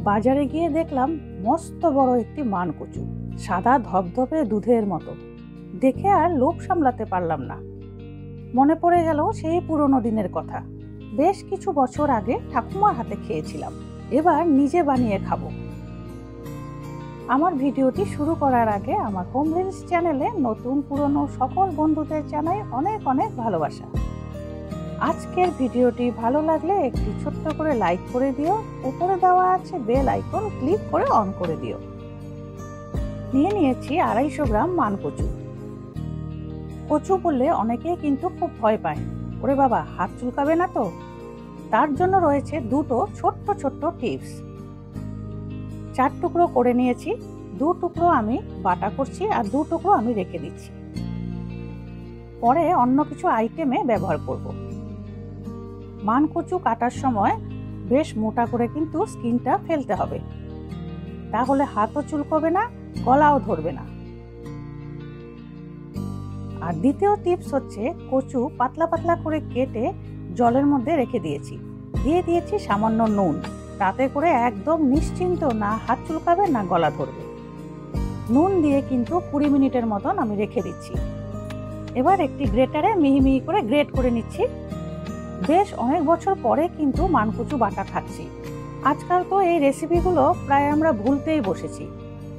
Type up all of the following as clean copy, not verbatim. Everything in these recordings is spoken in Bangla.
বাজারে গিয়ে দেখলাম মস্ত বড় একটি মান কচু, সাদা ধবধবে দুধের মতো। দেখে আর লোভ সামলাতে পারলাম না। মনে পড়ে গেল সেই পুরনো দিনের কথা। বেশ কিছু বছর আগে ঠাকুমার হাতে খেয়েছিলাম, এবার নিজে বানিয়ে খাবো। আমার ভিডিওটি শুরু করার আগে আমার হোম রিলস চ্যানেলে নতুন পুরনো সকল বন্ধুদের জানাই অনেক অনেক ভালোবাসা। আজকের ভিডিওটি ভালো লাগলে একটি ছোট্ট করে লাইক করে দিও, উপরে দেওয়া আছে বেল আইকন, ক্লিক করে অন করে দিও। নিয়ে নিয়েছি 250 গ্রাম মান কচু। কচু বললে অনেকেই কিন্তু খুব ভয় পায়, ওরে বাবা হাত চুলকাবে না তো? তার জন্য রয়েছে দুটো ছোট্ট ছোট্ট টিপস। 4 টুকরো করে নিয়েছি, 2 টুকরো আমি বাটা করছি আর 2 টুকরো আমি রেখে দিচ্ছি, পরে অন্য কিছু আইটেমে ব্যবহার করব। মান কচু কাটার সময় বেশ মোটা করে কিন্তু স্কিনটা ফেলতে হবে, তাহলে হাতও চুলকবে না, গলাও ধরবে না। আর দ্বিতীয় টিপস হচ্ছে, কচু পাতলা পাতলা করে কেটে জলের মধ্যে রেখে দিয়েছি, দিয়ে দিয়েছি সামান্য নুন, তাতে করে একদম নিশ্চিন্ত, না হাত চুলকাবে না গলা ধরবে। নুন দিয়ে কিন্তু 20 মিনিটের মতন আমি রেখে দিচ্ছি। এবার একটি গ্রেটারে মিহি মিহি করে গ্রেট করে নিচ্ছি। বেশ অনেক বছর পরে কিন্তু মান কচু বাটা খাচ্ছি। আজকাল তো এই রেসিপিগুলো প্রায় আমরা ভুলতেই বসেছি,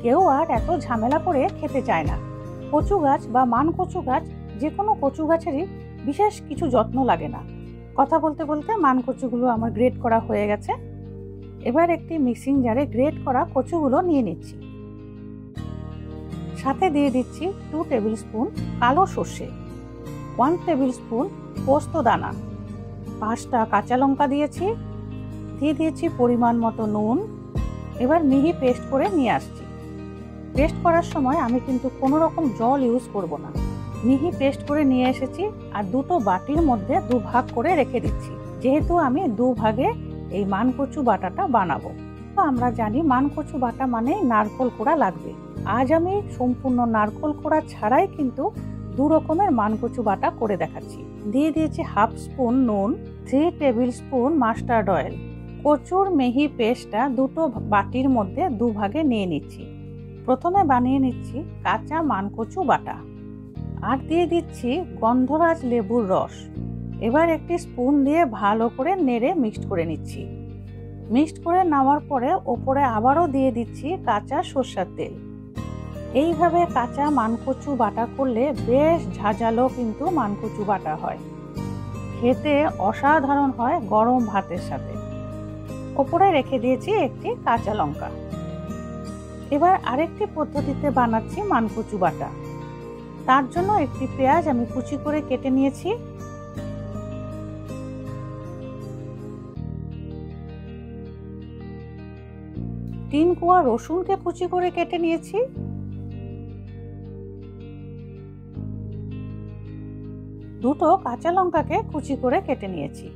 কেউ আর এত ঝামেলা করে খেতে চায় না। কচু গাছ বা মান কচু গাছ, যে কোনো কচু গাছেরই বিশেষ কিছু যত্ন লাগে না। কথা বলতে বলতে মান কচুগুলো আমার গ্রেট করা হয়ে গেছে। এবার একটি মিক্সিং জারে গ্রেট করা কচুগুলো নিয়ে নিচ্ছি। সাথে দিয়ে দিচ্ছি 2 টেবিল স্পুন কালো সর্ষে, 1 টেবিল স্পুন পোস্ত দানা, 5টা কাঁচা লঙ্কা দিয়েছি, দিয়ে দিয়েছি পরিমাণ মতো নুন। এবার মিহি পেস্ট করে নিয়ে আসছি। পেস্ট করার সময় আমি কিন্তু কোনো রকম জল ইউজ করব না। মিহি পেস্ট করে নিয়ে এসেছি আর দুটো বাটির মধ্যে 2 ভাগ করে রেখে দিচ্ছি, যেহেতু আমি 2 ভাগে এই মান কচু বাটাটা বানাবো। তো আমরা জানি মান কচু বাটা মানে নারকোল কোড়া লাগবে। আজ আমি সম্পূর্ণ নারকোল কোড়া ছাড়াই কিন্তু 2 রকমের মান কচু বাটা করে দেখাচ্ছি। দিয়ে দিয়েছি 1/2 স্পুন নুন, 3 টেবিল স্পুন মাস্টার্ড অয়েল। কচুর মিহি পেস্টটা দুটো বাটির মধ্যে 2 ভাগে নিয়ে নিচ্ছি। প্রথমে বানিয়ে নিচ্ছি কাঁচা মান কচু বাটা, আর দিয়ে দিচ্ছি গন্ধরাজ লেবুর রস। এবার একটি স্পুন দিয়ে ভালো করে নেড়ে মিক্সড করে নিচ্ছি। মিক্সড করে নেওয়ার পরে ওপরে আবারও দিয়ে দিচ্ছি কাঁচা সরষের তেল। এইভাবে কাঁচা মান কচু বাটা করলে বেশ ঝাঁঝালো কিন্তু মান কচু বাটা হয়, খেতে অসাধারণ হয় গরম ভাতের সাথে। ওপরে রেখে দিয়েছি একটি কাঁচা লঙ্কা। এবার আরেকটি পদ্ধতিতে বানাচ্ছি মান কচু বাটা। তার জন্য একটি পেঁয়াজ আমি কুচি করে কেটে নিয়েছি। তিন কোয়া রসুনকে কুচি করে কেটে নিয়েছি। দুটো কাঁচা লঙ্কাকে কুচি করে কেটে নিয়েছি।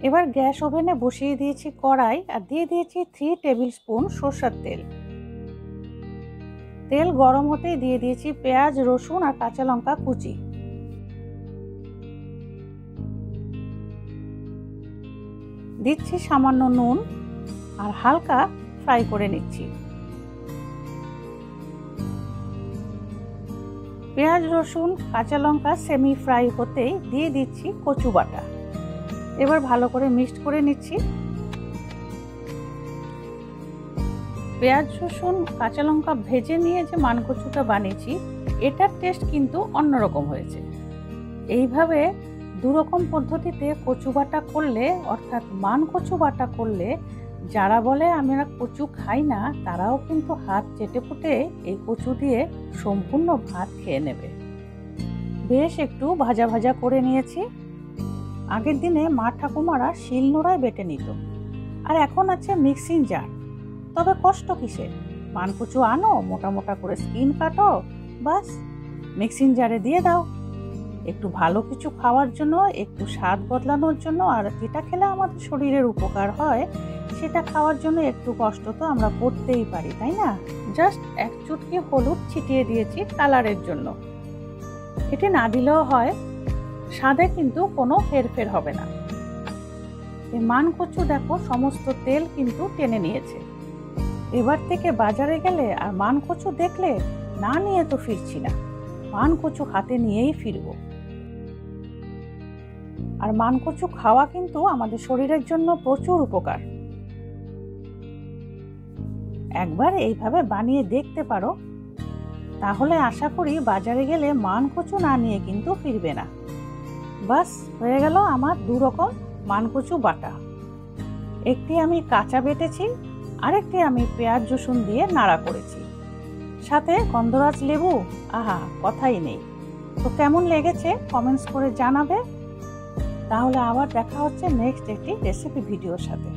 এবার গ্যাস ওভেনে বসিয়ে দিয়েছি কড়াই আর দিয়ে দিয়েছি 3 টেবিল স্পুন সরষের তেল। তেল গরম হতেই দিয়ে দিয়েছি পেঁয়াজ, রসুন আর কাঁচা লঙ্কা কুচি। দিচ্ছি সামান্য নুন আর হালকা ফ্রাই করে নিচ্ছি। পেঁয়াজ, রসুন, কাঁচা লঙ্কা সেমি ফ্রাই হতেই দিয়ে দিচ্ছি কচু বাটা। এবার ভালো করে মিক্সড করে নিচ্ছি। পেঁয়াজ, রসুন, কাঁচা লঙ্কা ভেজে নিয়ে যে মান কচুটা বানিয়েছি, এটার টেস্ট কিন্তু অন্যরকম হয়েছে। এইভাবে 2 রকম পদ্ধতিতে কচু বাটা করলে, অর্থাৎ মান কচু বাটা করলে, যারা বলে আমরা কচু খাই না, তারাও কিন্তু হাত চেটেপুটে এই কচু দিয়ে সম্পূর্ণ ভাত খেয়ে নেবে। বেশ একটু ভাজা ভাজা করে নিয়েছি। আগের দিনে মা ঠাকুমারা শিলনোড়ায় বেটে নিত, আর এখন আছে মিক্সিং জার। তবে কষ্ট কিসের? মান কচু আনো, মোটা মোটা করে স্কিন কাটো, বাস মিক্সিং জারে দিয়ে দাও। একটু ভালো কিছু খাওয়ার জন্য, একটু স্বাদ বদলানোর জন্য, আর যেটা খেলে আমাদের শরীরের উপকার হয় সেটা খাওয়ার জন্য একটু কষ্ট তো আমরা করতেই পারি, তাই না? জাস্ট 1 চুটকি হলুদ ছিটিয়ে দিয়েছি কালারের জন্য। এটি না দিলেও হয়, স্বাদে কিন্তু কোনো হেরফের হবে না। এই মান কচু দেখো সমস্ত তেল কিন্তু টেনে নিয়েছে। এবার থেকে বাজারে গেলে আর মান কচু দেখলে না নিয়ে তো ফিরছি না, মান কচু হাতে নিয়েই ফিরবো। আর মান কচু খাওয়া কিন্তু আমাদের শরীরের জন্য প্রচুর উপকার। একবার এইভাবে বানিয়ে দেখতে পারো, তাহলে আশা করি বাজারে গেলে মান কচু না নিয়ে কিন্তু ফিরবে না। বাস হয়ে গেল আমার দু রকম মান কচু বাটা। একটি আমি কাঁচা বেটেছি, আরেকটি আমি পেঁয়াজ রসুন দিয়ে নাড়া করেছি, সাথে গন্ধরাজ লেবু। আহা, কথাই নেই। তো কেমন লেগেছে কমেন্টস করে জানাবে। তাহলে আবার দেখা হচ্ছে নেক্সট একটি রেসিপি ভিডিওর সাথে।